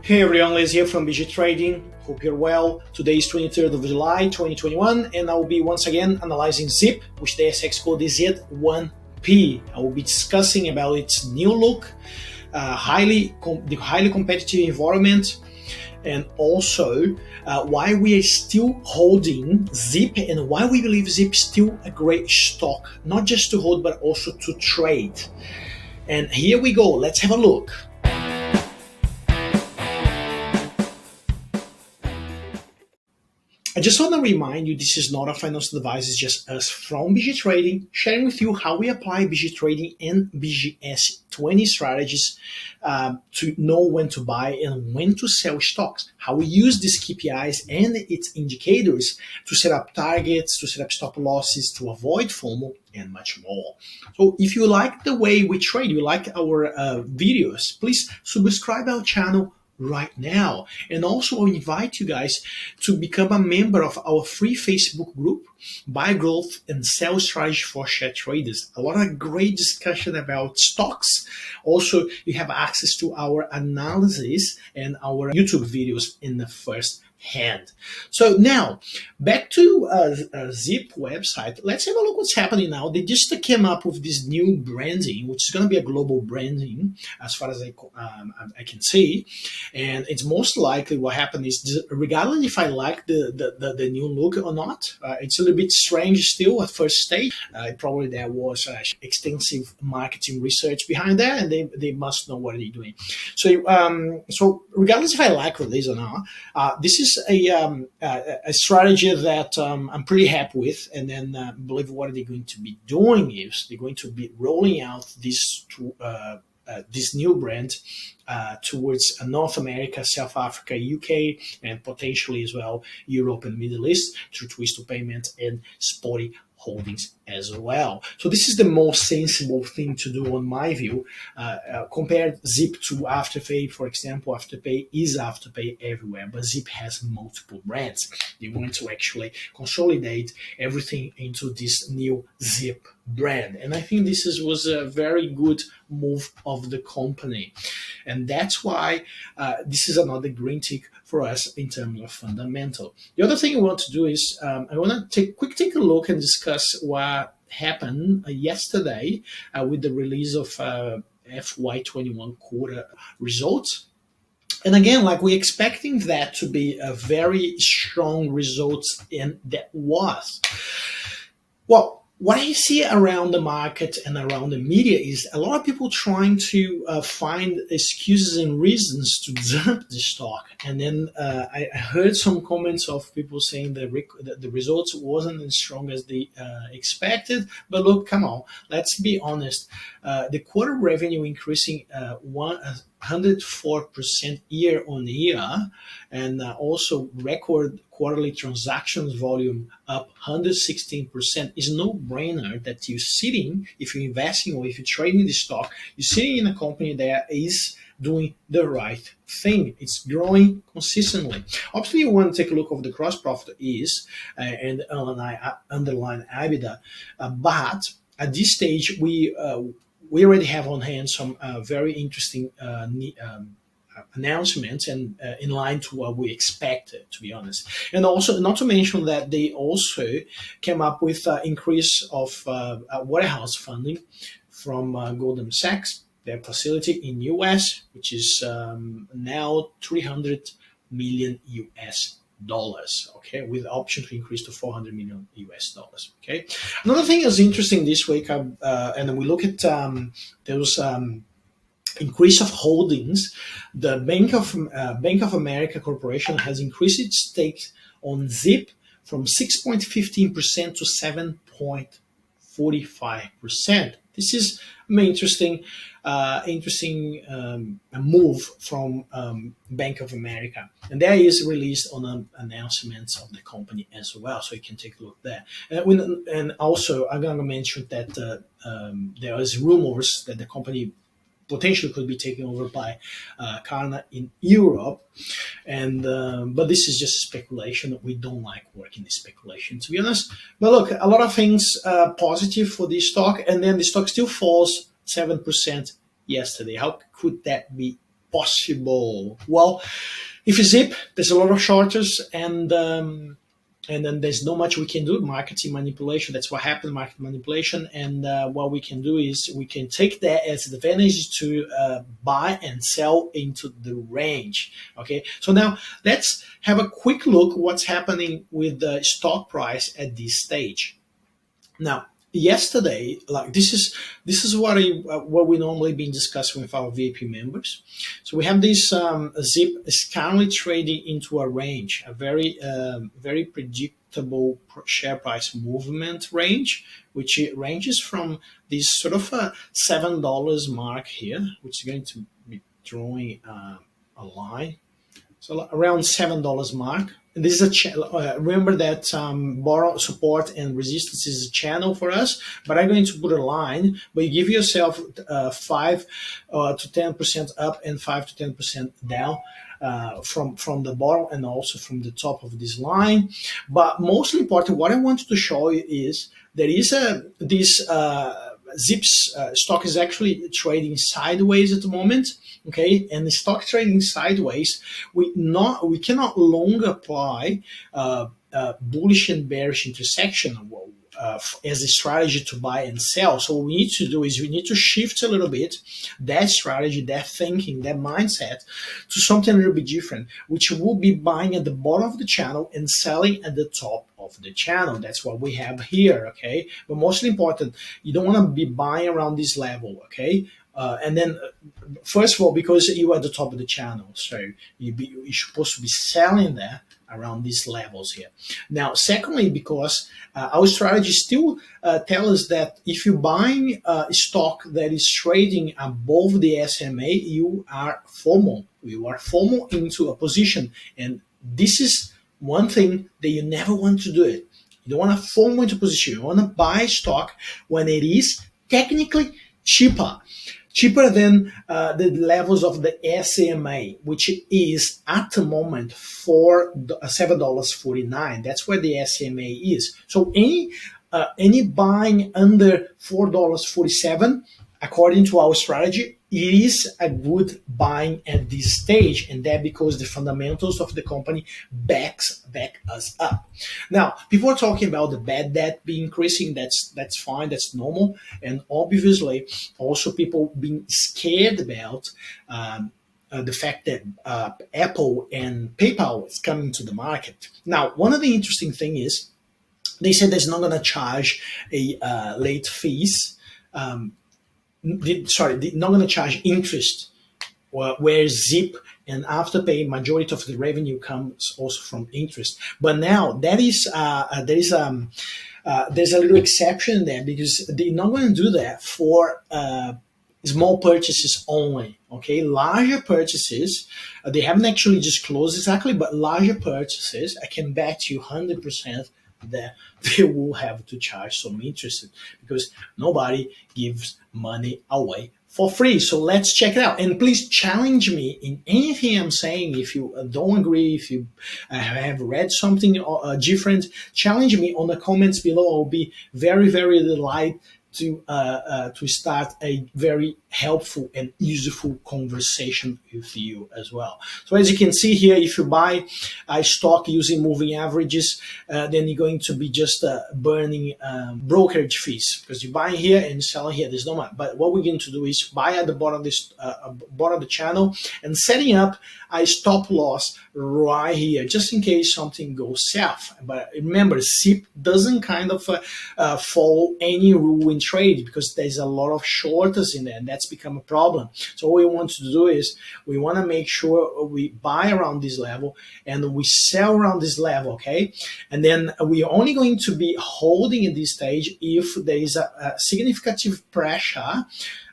Hey everyone, Les here from BG Trading. Hope you're well. Today is 23rd of July 2021 and I will be once again analyzing ZIP, which the ASX code is Z1P. I will be discussing about its new look, the highly competitive environment, and also why we are still holding ZIP and why we believe ZIP is still a great stock, not just to hold but also to trade. And here we go, let's have a look. I just want to remind you, this is not a financial advice, it's just us from BG Trading, sharing with you how we apply BG Trading and BGS20 strategies to know when to buy and when to sell stocks, how we use these KPIs and its indicators to set up targets, to set up stop losses, to avoid FOMO, and much more. So if you like the way we trade, you like our videos, please subscribe our channel right now. And also I invite you guys to become a member of our free Facebook group, Buy Growth and Sell Strategy for Share Traders. A lot of great discussion about stocks. Also, you have access to our analysis and our YouTube videos in the first hand. So now back to ZIP website. Let's have a look what's happening now. They just came up with this new branding, which is going to be a global branding as far as I can see, and it's most likely what happened is, regardless if I like the new look or not, it's a little bit strange still at first stage. Probably there was extensive marketing research behind that, and they must know what they're doing. So regardless if I like this or not, this is a strategy that I'm pretty happy with, and then believe what they're going to be doing is they're going to be rolling out this new brand towards North America, South Africa, UK, and potentially as well Europe and Middle East through Twisto Payment and Spotty Holdings as well. So this is the most sensible thing to do on my view. Compared ZIP to Afterpay, for example, Afterpay is Afterpay everywhere, but ZIP has multiple brands. They want to actually consolidate everything into this new ZIP brand. And I think this was a very good move of the company. And that's why this is another green tick for us in terms of fundamental. The other thing I want to do is I want to take a look and discuss what happened yesterday with the release of FY21 quarter results. And again, like we're expecting that to be a very strong results, and that was. Well, what I see around the market and around the media is a lot of people trying to find excuses and reasons to dump the stock. And then I heard some comments of people saying that the results wasn't as strong as they expected. But look, come on, let's be honest. The quarter revenue increasing 104% year on year, and also record quarterly transactions volume up 116% is no brainer that you're sitting, if you're investing or if you're trading the stock, you're sitting in a company that is doing the right thing. It's growing consistently. Obviously, you want to take a look of the gross profit is and underlying EBITDA, but at this stage we already have on hand some very interesting announcements and in line to what we expected, to be honest. And also, not to mention that they also came up with increase of warehouse funding from Goldman Sachs, their facility in US, which is now 300 million US dollars, okay, with the option to increase to 400 million US dollars. Okay, another thing is interesting this week, and we look at those increase of holdings. The Bank of America Corporation has increased its stake on ZIP from 6.15% to 7.45%. This is an interesting move from Bank of America, and that is released on announcements of the company as well, so you can take a look there. And also, I'm going to mention that there is rumors that the company potentially could be taken over by Klarna in Europe, and but this is just speculation. We don't like working in speculation, to be honest. But look, a lot of things positive for this stock, and then the stock still falls 7% yesterday. How could that be possible? Well, if you zip, there's a lot of shorters, and then there's not much we can do. Marketing manipulation, that's what happened, market manipulation. And what we can do is we can take that as the advantage to buy and sell into the range. Okay, so now let's have a quick look what's happening with the stock price at this stage. Now, yesterday, like this is what we normally been discussing with our VIP members. So we have this zip is currently trading into a range, a very predictable share price movement range, which it ranges from this sort of a $7 mark here, which is going to be drawing a line. So around $7 mark. And this is remember that borrow support and resistance is a channel for us, but I'm going to put a line, but you give yourself 5 to 10% up and 5 to 10% down from the bottom and also from the top of this line. But most important, what I wanted to show you is there is this Zip's stock is actually trading sideways at the moment. Okay, and the stock trading sideways, we cannot longer apply bullish and bearish intersection as a strategy to buy and sell. So what we need to do is we need to shift a little bit that strategy, that thinking, that mindset to something a little bit different, which will be buying at the bottom of the channel and selling at the top of the channel. That's what we have here. Okay, but mostly important, you don't want to be buying around this level. Okay. And then, first of all, because you are at the top of the channel, so you're supposed to be selling there around these levels here. Now, secondly, because our strategy still tells us that if you're buying a stock that is trading above the SMA, you are FOMO. You are FOMO into a position, and this is one thing that you never want to do it. You don't want to FOMO into position. You want to buy stock when it is technically cheaper than the levels of the SMA, which is at the moment for $7.49. That's where the SMA is. So any buying under $4.47, according to our strategy, it is a good buying at this stage, and that because the fundamentals of the company back us up. Now, people are talking about the bad debt being increasing. That's fine, that's normal, and obviously also people being scared about the fact that Apple and PayPal is coming to the market. Now, one of the interesting thing is they said they're not going to charge a late fees. They're not going to charge interest, where Zip and Afterpay, majority of the revenue comes also from interest. But now that is there's a little exception there, because they're not going to do that for small purchases only. Okay, larger purchases, they haven't actually disclosed exactly, but larger purchases, I can bet you 100% that they will have to charge some interest, because nobody gives money away for free. So let's check it out, and please challenge me in anything I'm saying. If you don't agree, if you have read something different, challenge me on the comments below. I'll be very delighted to start a very helpful and useful conversation with you as well. So as you can see here, if you buy a stock using moving averages, then you're going to be just burning brokerage fees, because you buy here and sell here. There's no money. But what we're going to do is buy at the bottom of this bottom of the channel and setting up a stop loss right here, just in case something goes south. But remember, SIP doesn't kind of follow any rule in trade, because there's a lot of shorters in there, and that's become a problem. So what we want to do is we want to make sure we buy around this level and we sell around this level, okay? And then we're only going to be holding at this stage if there is a significant pressure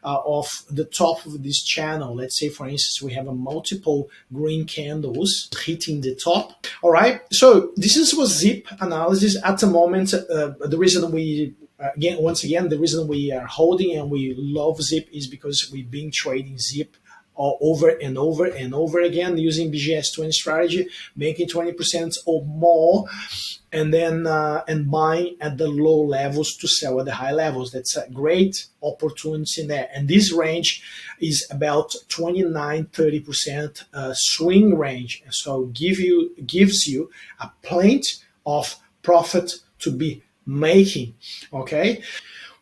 of the top of this channel. Let's say, for instance, we have a multiple green candles hitting the top. All right, so this was Zip analysis at the moment. The reason we once again, the reason we are holding and we love Zip is because we've been trading Zip over and over and over again using BGS 20 strategy, making 20% or more, and then and buying at the low levels to sell at the high levels. That's a great opportunity in there. And this range is about 29-30% swing range. So gives you a plenty of profit to be making. Okay.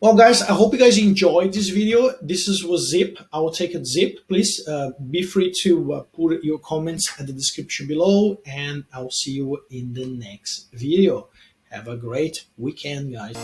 Well, guys, I hope you guys enjoyed this video. This was Zip. I will take it Zip. Please be free to put your comments at the description below, and I'll see you in the next video. Have a great weekend, guys.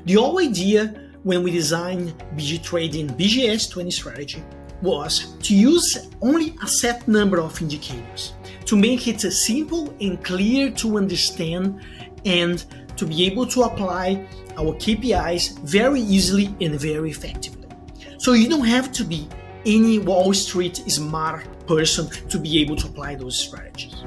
The whole idea when we designed BG Trading BGS 20 strategy was to use only a set number of indicators to make it simple and clear to understand and to be able to apply our KPIs very easily and very effectively. So you don't have to be any Wall Street smart person to be able to apply those strategies.